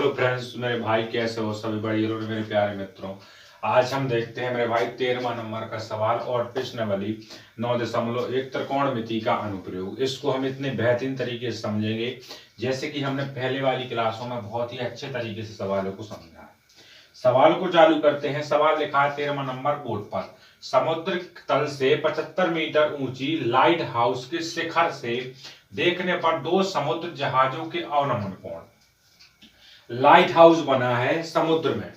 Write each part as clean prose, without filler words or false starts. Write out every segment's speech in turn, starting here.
Hello friends, मेरे भाई कैसे हो? सभी बढ़िया हो मेरे प्यारे मित्रों। आज हम देखते हैं मेरे भाई 13वां नंबर का सवाल और प्रश्नावली 9.1 त्रिकोणमिति का अनुप्रयोग। इसको हम इतने बेहतरीन तरीके से समझेंगे जैसे कि हमने पहले वाली क्लासों में बहुत ही अच्छे तरीके से सवालों को समझा है। सवाल को चालू करते हैं। सवाल लिखा है 13वां नंबर बोर्ड पर। समुद्र तल से 75 मीटर ऊंची लाइट हाउस के शिखर से देखने पर दो समुद्र जहाजों के अवनमन कोण। लाइट हाउस बना है समुद्र में।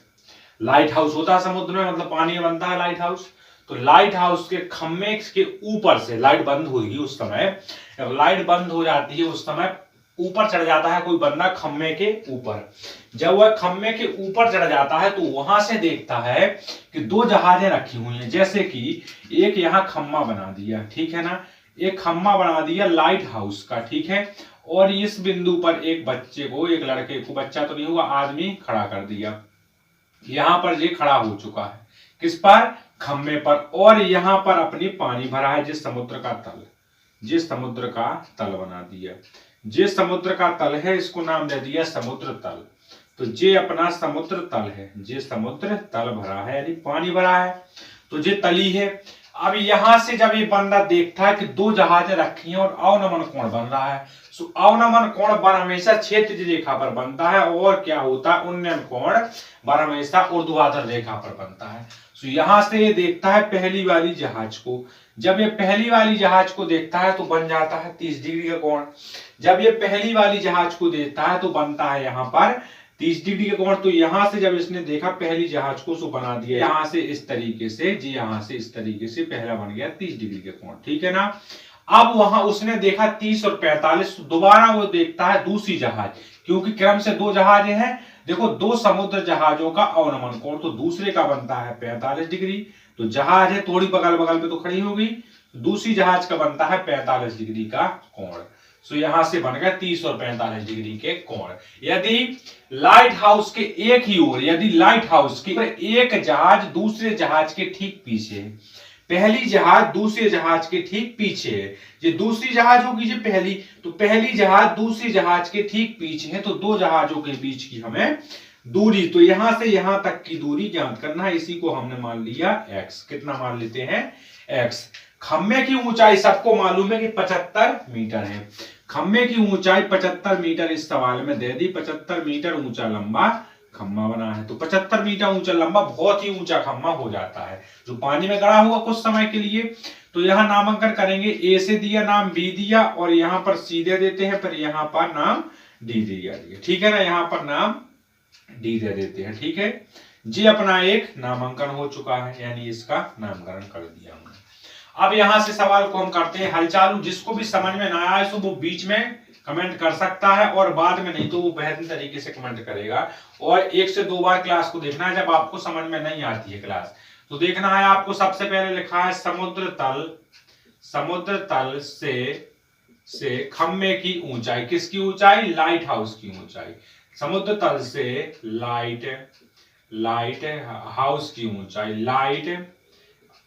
लाइट हाउस होता है समुद्र में, मतलब पानी में बनता है लाइट हाउस। तो लाइट हाउस के खम्भे के ऊपर से लाइट बंद होगी उस समय, जब लाइट बंद हो जाती है उस समय ऊपर चढ़ जाता है कोई बंदा खम्भे के ऊपर। जब वह खम्भे के ऊपर चढ़ जाता है तो वहां से देखता है कि दो जहाजें रखी हुई हैं। जैसे कि एक यहाँ खम्भा बना दिया, ठीक है ना, एक खम्भा बना दिया लाइट हाउस का, ठीक है, और इस बिंदु पर एक बच्चे को, एक लड़के को, बच्चा तो नहीं होगा, आदमी खड़ा कर दिया। यहां पर ये खड़ा हो चुका है किस पर? खम्भे पर। और यहां पर अपनी पानी भरा है, जिस समुद्र का तल, जिस समुद्र का तल बना दिया, जिस समुद्र का तल है इसको नाम दे दिया समुद्र तल। तो ये अपना समुद्र तल है, जे समुद्र तल भरा है यानी पानी भरा है, तो ये तली है। अब यहां से जब ये बंदा देखता है कि दो जहाजें रखी हैं और अवनमन कोण बन रहा है, तो अवनमन कोण बर हमेशा क्षैतिज रेखा पर बनता है, और क्या होता है, उन्नयन कोण बर हमेशा ऊर्ध्वाधर रेखा पर बनता है। तो यहां से ये देखता है पहली वाली जहाज को। जब ये पहली वाली जहाज को देखता है तो बन जाता है 30 डिग्री का कोण। जब ये पहली वाली जहाज को देखता है तो बनता है यहाँ पर 30 डिग्री का कोण। तो यहां से जब इसने देखा पहली जहाज को, सो बना दिया यहां से इस तरीके से, जी यहां से इस तरीके से पहला बन गया 30 डिग्री का कोण, ठीक है ना। अब वहां उसने देखा 30 और 45, तो दोबारा वो देखता है दूसरी जहाज, क्योंकि क्रम से दो जहाजें हैं। देखो, दो समुद्र जहाजों का अवनमन कोण, तो दूसरे का बनता है 45 डिग्री। तो जहाज है थोड़ी बगल बगल पे तो खड़ी होगी, दूसरी जहाज का बनता है 45 डिग्री का कोण। सो यहां से बन गया 30 और 45 डिग्री के कोण। यदि लाइट हाउस के एक ही ओर, यदि लाइट हाउस की एक जहाज दूसरे जहाज के ठीक पीछे, पहली जहाज दूसरे जहाज के ठीक पीछे है, ये दूसरी जहाज होगी ये पहली, तो पहली जहाज दूसरी जहाज के ठीक पीछे है, तो दो जहाजों के बीच की हमें दूरी, तो यहां से यहां तक की दूरी ज्ञात करना है। इसी को हमने मान लिया x। कितना मान लेते हैं? x। खम्भे की ऊंचाई सबको मालूम है कि 75 मीटर है। खम्भे की ऊंचाई 75 मीटर इस सवाल में दे दी। 75 मीटर ऊंचा लंबा खम्भा बना है, तो 75 मीटर ऊंचा लंबा बहुत ही ऊंचा खम्भा हो जाता है, जो पानी में गड़ा हुआ कुछ समय के लिए। तो यहां नामांकन करेंगे, ए से दिया नाम, बी दिया, और यहां पर सी दे देते हैं, फिर यहां पर नाम डी दिया, ठीक है ना, यहां पर नाम डी दे देते हैं, ठीक है जी। अपना एक नामांकन हो चुका है, यानी इसका नामकरण कर दिया हमने। अब यहां से सवाल को हम करते हैं हल चालू। जिसको भी समझ में ना आए तो वो बीच में कमेंट कर सकता है, और बाद में नहीं तो वो बेहतरीन तरीके से कमेंट करेगा। और एक से दो बार क्लास को देखना है। जब आपको समझ में नहीं आती है क्लास तो देखना है आपको। सबसे पहले लिखा है समुद्र तल से खम्भे की ऊंचाई, किसकी ऊंचाई? लाइट हाउस की ऊंचाई। समुद्र तल से लाइट हाउस की ऊंचाई, लाइट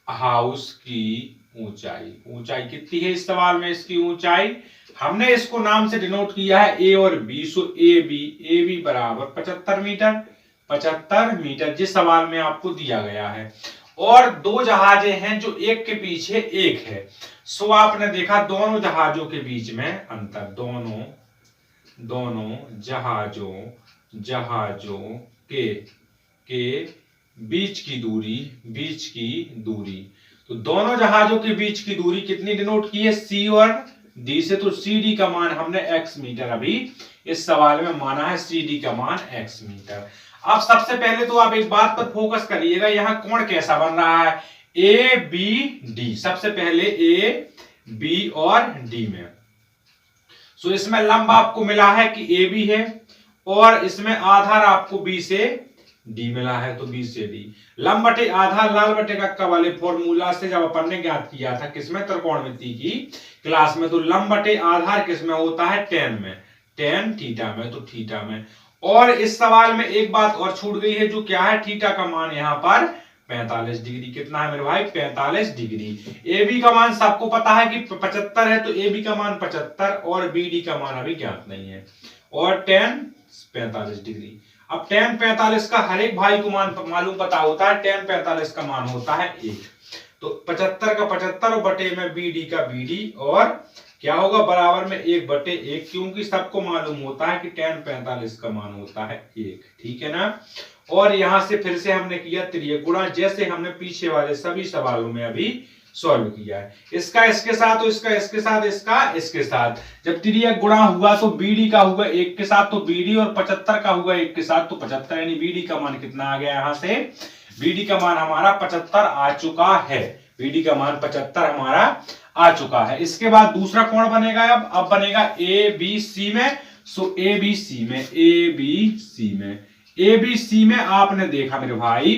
हाउस की ऊंचाई कितनी है? इस सवाल में इसकी ऊंचाई हमने इसको नाम से डिनोट किया है ए और बी। सो ए बी बराबर 75 मीटर, 75 मीटर जिस सवाल में आपको दिया गया है। और दो जहाजें हैं जो एक के पीछे एक है। सो आपने देखा दोनों जहाजों के बीच में अंतर, दोनों जहाजों के बीच की दूरी, तो दोनों जहाजों के बीच की दूरी कितनी डिनोट की है? सी और डी से। तो सी डी का मान हमने x मीटर अभी इस सवाल में माना है, सी डी का मान x मीटर। अब सबसे पहले तो आप एक बात पर फोकस करिएगा, यहां कोण कैसा बन रहा है? A B D. सबसे पहले ए बी और डी में, सो इसमें लंब आपको मिला है कि ए बी है, और इसमें आधार आपको बी से डी मिला है, तो बी से डी। लंब बटे आधार लाल बटे कक्का वाले फॉर्मूला से जब अपन ने ज्ञात किया था किसमें? त्रिकोणमिति की क्लास में। तो लंब बटे आधार किसमें होता है? टेन में, टेन थीटा में, तो थीटा में। और इस सवाल में एक बात और छूट गई है, जो क्या है? थीटा का मान यहाँ पर 45 डिग्री। कितना है मेरे भाई? 45 डिग्री। ए बी का मान सबको पता है कि 75 है, तो ए बी का मान 75 और बी डी का मान अभी ज्ञात नहीं है। और tan 45 डिग्री। अब tan 45 का हर एक भाई को मान मालूम पता होता है, tan 45 का मान होता है 1। तो 75 का 75 और बटे में BD का BD, और क्या होगा बराबर में 1/1, क्योंकि सबको मालूम होता है कि tan 45 का मान होता है 1। ठीक है ना। और यहां से फिर से हमने किया तिर्यक गुणा, जैसे हमने पीछे वाले सभी सवालों में अभी सॉल्व किया है। इसका इसके साथ, तो इसका इसके साथ, इसका इसके साथ। जब तिर्यक गुणा हुआ तो BD का हुआ 1 के साथ, तो BD, और 75 का हुआ 1 के साथ, तो 75, यानी BD का मान कितना आ गया यहां से? BD का मान हमारा 75 आ चुका है। BD का मान 75 हमारा आ चुका है। इसके बाद दूसरा कोण बनेगा, अब बनेगा ABC में। सो ABC में, ABC में, ABC में आपने देखा मेरे भाई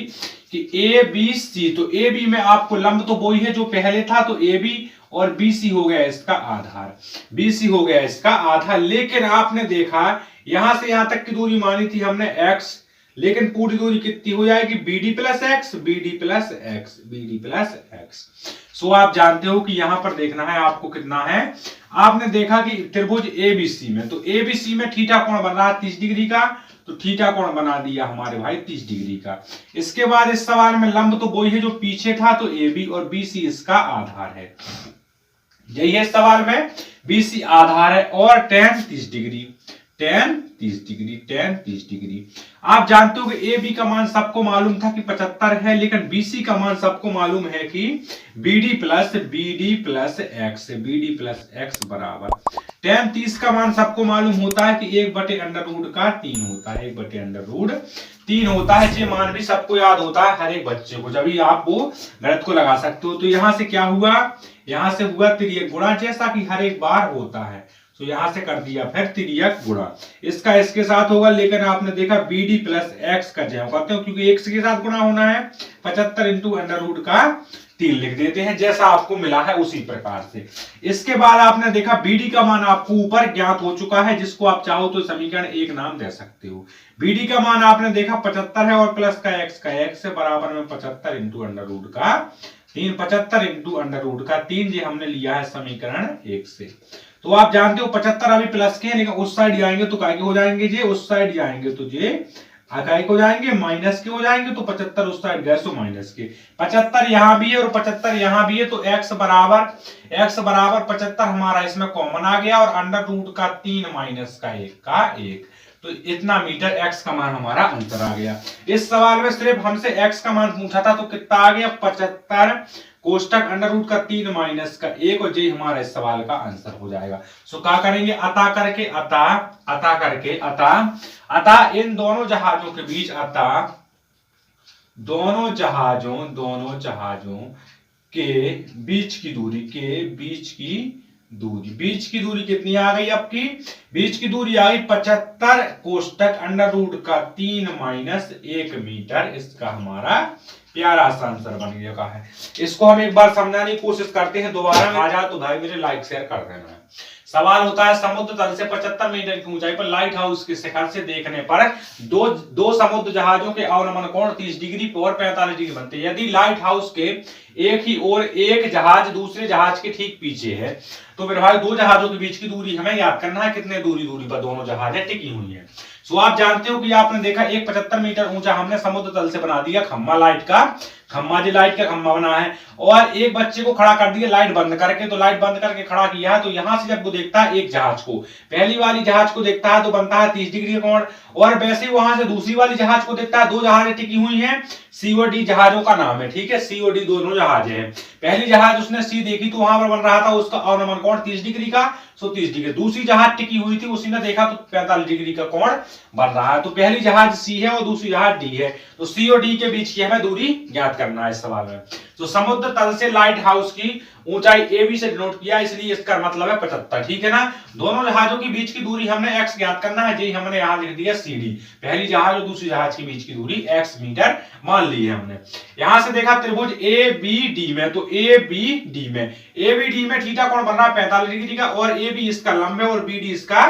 कि ABC, तो AB में आपको लंब तो वही है जो पहले था, तो AB, और BC हो गया इसका आधार, BC हो गया इसका आधार। लेकिन आपने देखा यहां से यहां तक की दूरी मानी थी हमने x, लेकिन पूरी दूरी कितनी हो जाएगी? BD plus x, BD plus x, BD plus x। सो आप जानते हो कि यहां पर देखना है आपको कितना है। आपने देखा कि त्रिभुज ABC में, तो ABC में थीटा कोण बन रहा है 30 डिग्री का, तो थीटा कोण बना दिया हमारे भाई 30 डिग्री का। इसके बाद इस सवाल में लंब तो वही है जो पीछे था, तो AB और BC इसका आधार है। यही है सवाल में, BC आधार है, और tan 30 degree, tan 30 degree, tan 30 degree. आप जानते हो कि AB का मान सबको मालूम था कि 75 है, लेकिन BC का मान सबको मालूम है कि BD plus x, BD plus x बराबर tan 30 का मान सबको मालूम होता है कि 1/√3 होता है, 1/√3 होता है। ये मान भी सबको याद होता है हर एक बच्चे को, जब भी आप वो गणित को लगा सकते हो। तो यहां से क्या हुआ? यहां से हुआ तिर्यक गुणा, जैसा कि हर एक बार होता है। तो यहां से कर दिया फिर तिर्यक गुणा, इसका इसके साथ होगा, लेकिन आपने देखा BD प्लस x का जय करते हो, क्योंकि x के साथ गुणा होना है। 75 इंटू √3 लिख देते हैं, जैसा आपको मिला है उसी प्रकार से। इसके बाद आपने देखा BD का मान आपको ऊपर ज्ञात हो चुका है, जिसको आप चाहो तो समीकरण 1 नाम दे सकते हो। BD का मान आपने देखा 75 है, और प्लस का x बराबर में 75 इंटू √3, 75 इंटू √3, ये हमने लिया है समीकरण 1 से। तो आप जानते हो 75 अभी प्लस के हैं, लेकिन उस साइड जाएंगे तो काय के हो जाएंगे? जे उस साइड जाएंगे तो जे काय के हो जाएंगे? माइनस के हो जाएंगे। तो 75 उस साइड गए तो माइनस के। 75 यहां भी है और 75 यहां भी है, तो x बराबर 75 हमारा इसमें कॉमन आ गया, और √3 माइनस का 1 तो इतना मीटर x का मान हमारा आंसर आ गया। इस सवाल में सिर्फ हमसे x का मान पूछा था, तो कितना आ गया? 75 कोष्टक √3 माइनस का 1, और ये हमारा इस सवाल का आंसर हो जाएगा। सो क्या करेंगे? अतः करके, अतः इन दोनों जहाजों के बीच, अतः दोनों जहाजों के बीच की दूरी कितनी आ गई? आपकी बीच की दूरी आ गई 75 कोष्टक √3 माइनस 1 मीटर। इसका हमारा प्यारा सा आंसर बन गया है। इसको हम एक बार समझाने की कोशिश करते हैं, दोबारा आ जाए तो भाई मेरे लाइक शेयर कर देना। सवाल होता है, समुद्र तल से 75 मीटर की ऊंचाई पर लाइट हाउस के शिखर से देखने पर दो समुद्र जहाजों के अवनमन कोण 30 डिग्री और 45 डिग्री बनते हैं। यदि लाइट हाउस के एक ही ओर एक जहाज दूसरे जहाज के ठीक पीछे है, तो मेरे भाई दो जहाजों के बीच की दूरी हमें याद करना है, कितने दूरी पर दोनों जहाज टिकी हुई है। सो आप जानते हो कि आपने देखा एक 75 मीटर ऊंचा हमने समुद्र तल से बना दिया खम्मा, लाइट का खम्मा बना है, और एक बच्चे को खड़ा कर दिया लाइट बंद करके। तो लाइट बंद करके खड़ा किया है, तो यहां से जब वो देखता है एक जहाज को, पहली वाली जहाज को देखता है तो बनता है 30 डिग्री का कोण, और वैसे वहां से दूसरी वाली जहाज को देखता है। दो जहाजें टिकी हुई हैं, सी और डी जहाजों का नाम है, ठीक है, सी और डी दोनों जहाज हैं। पहली जहाज उसने सी देखी तो वहां पर बन रहा था उसका अवनमन कोण 30 डिग्री का, 30 डिग्री। दूसरी जहाज टिकी हुई थी, उसी ने देखा तो 45 डिग्री का कोण बन रहा है। तो पहली जहाज सी है और दूसरी जहाज डी है, तो सी और डी के बीच की हमें दूरी ज्ञात करना है इस सवाल में। तो समुद्र तल से लाइट हाउस की ऊंचाई AB से डिनोट किया, इसलिए इसका मतलब है 75, ठीक है ना। दोनों जहाजों के बीच की दूरी हमने x ज्ञात करना है, जी हमने यहां लिख दिया CD, पहली जहाज और दूसरी जहाज के बीच की दूरी x मीटर मान ली है हमने। यहां से देखा त्रिभुज ABD में, तो ABD में थीटा कोण बन रहा है 45 डिग्री का, और AB इसका लंब है और BD इसका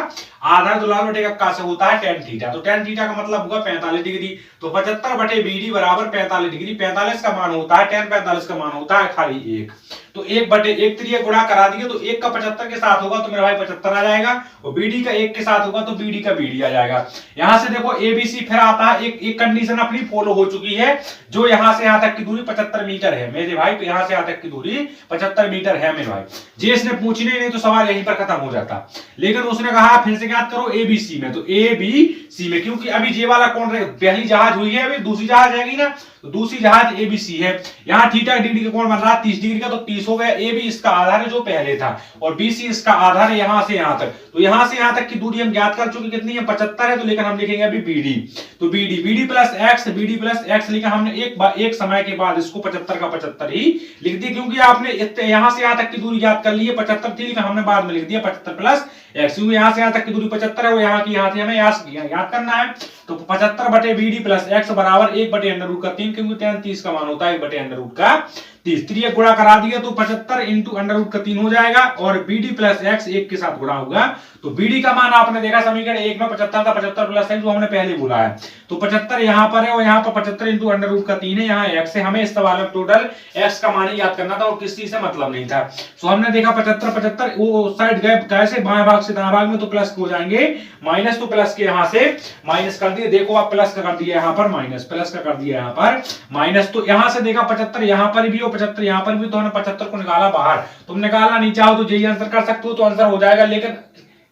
आधा तो लाल बटे कक्का से होता है टेन थीटा, तो टेन थीटा का मतलब होगा 45 डिग्री। तो 75 बटे BD बराबर 45 डिग्री। 45 का मान होता है टेन 45 का मान होता है खाली 1, तो 1 बटे 1 त्रिय गुणा करा दिए तो 1 का 75 के साथ होगा तो मेरा भाई 75 आ जाएगा, और BD का 1 के साथ होगा तो BD का BD आ जाएगा। यहां से देखो ABC फिर आता है, एक कंडीशन अपनी फॉलो हो चुकी है, जो यहां से यहां तक की दूरी 75 मीटर है मेरे भाई, तो यहां से यहां तक की दूरी 75 मीटर है मेरे भाई। जे इसने पूछने नहीं तो सवाल यहीं पर खत्म हो जाता, लेकिन उसने कहा फिर से ज्ञात करो ABC में, तो ABC में क्योंकि अभी जे वाला कौन रहे, पहली जहाज हुई है, अभी दूसरी जहाज रहेगी ना, तो दूसरी जहाज ABC है। यहाँ थीटा DD का कोण बन रहा है 30 डिग्री का, तो 30 हो गया। AB इसका आधार है जो पहले था, और BC इसका आधार है यहां से यहां तक, तो यहां से यहां तक की दूरी हम ज्ञात कर चुके कितनी है 75 है, तो लेकिन हम लिखेंगे अभी BD, तो BD प्लस x लिखा हमने एक समय के बाद इसको 75 का 75 ही लिख दिया, क्योंकि आपने यहां से यहां तक की दूरी ज्ञात कर ली है 75 थी, लेकिन हमने बाद में लिख दिया 75 प्लस x, क्योंकि यहां से यहां तक की दूरी 75 है, और यहां की यहां से हमें याद करना है, तो 75 बटे BD प्लस x बराबर 1 बटे अंडर रूट का 3, क्योंकि tan 30 का मान होता है 1 बटे अंडर रूट का 30, त्रिय गुणा करा दिया तो 75 इंटू अंडर रूट का 3 हो जाएगा, और BD प्लस x 1 के साथ गुणा होगा, तो BD का मान आपने देखा समीकरण 1 में 75 था, 75 प्लस x जो हमने पहले बोला है, तो 75 यहां पर है और यहां पर 75 इंटू अंडर रूट का 3 है, यहां x है, हमें इस सवाल में टोटल x का मान ही याद करना था और किसी से मतलब नहीं था। सो हमने देखा 75 वो साइड गए कैसे, बाएं भाग से दाएं भाग में, तो प्लस हो जाएंगे माइनस, तो प्लस के यहां से माइनस कर दिए, देखो आप प्लस का कर दिया यहां पर माइनस, प्लस का कर दिया यहां पर माइनस, तो यहां से देखा 75 यहां पर भी और 75 यहां पर भी, तो हमने 75 को निकाला बाहर, तुम निकालना नहीं चाहो तो यही आंसर कर सकते हो, तो आंसर हो जाएगा, लेकिन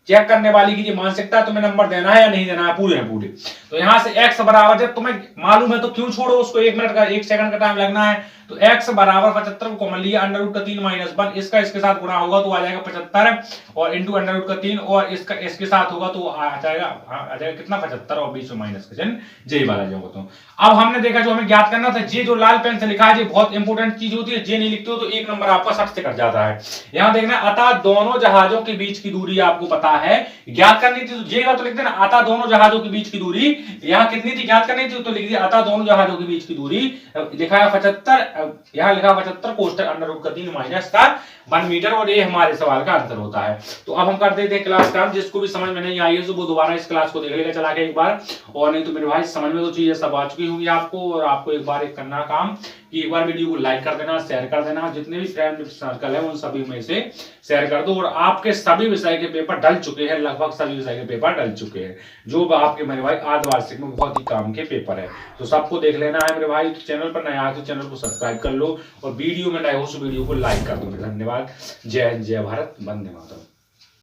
चेक करने वाली की मानसिकता तुम्हें नंबर देना है या नहीं देना है, पूरे पूरे। तो यहां से x बराबर, जब तुम्हें मालूम है तो क्यों छोड़ो उसको, 1 मिनट का 1 सेकंड का टाइम लगना है, तो x बराबर 75 को कॉमन लिया, अंडर रूट का 3 माइनस 1, इसका इसके साथ गुणा होगा तो आ जाएगा 75, और इंटू अंडर रूट का 3, और इसका इसके साथ होगा तो आ जाएगा कितना 75, और बीच में माइनस का चिन्ह जे वाला जो होगा। तो अब हमने देखा जो हमें ज्ञात करना था, जे जो लाल पेन से लिखा है, ये बहुत इंपॉर्टेंट चीज होती है, जे नहीं लिखते हो तो 1 नंबर आपका सट से कट जाता है। यहां देखना, अतः दोनों जहाजों के बीच की दूरी आपको पता है, ज्ञात करनी थी, तो जे का तो लिख देना, अतः दोनों जहाजों के बीच की दूरी यहां कितनी थी ज्ञात करनी थी, तो लिख दिया अतः दोनों जहाजों के बीच की दूरी, लिखा है 75, यहां लिखा 75 कोष्टक अंडर रूट का 3 माइनस का 1 मीटर, और ये हमारे सवाल का आंसर होता है। तो अब हम कर देते हैं क्लास काम, जिसको भी समझ में नहीं आई है तो वो दोबारा इस क्लास को देख लेगा चला के एक बार, और नहीं तो मेरे भाई समझ में तो चीजें सब आ चुकी होंगी आपको, और आपको एक बार एक करना काम कि एक बार वीडियो को लाइक कर देना, शेयर कर देना, जितने भी फ्रेंड सर्कल है उन सभी में से शेयर कर दो, और आपके सभी विषय के पेपर डल चुके हैं, लगभग सभी विषय के पेपर डल चुके हैं, जो आपके मेरे भाई अर्धवार्षिक में बहुत ही काम के पेपर है, तो सबको देख लेना है मेरे भाई। चैनल पर नया तो चैनल को सब्सक्राइब कर लो, और वीडियो में नए हो तो वीडियो को लाइक कर दो। धन्यवाद। जय हिंद, जय भारत, वंदे मातरम।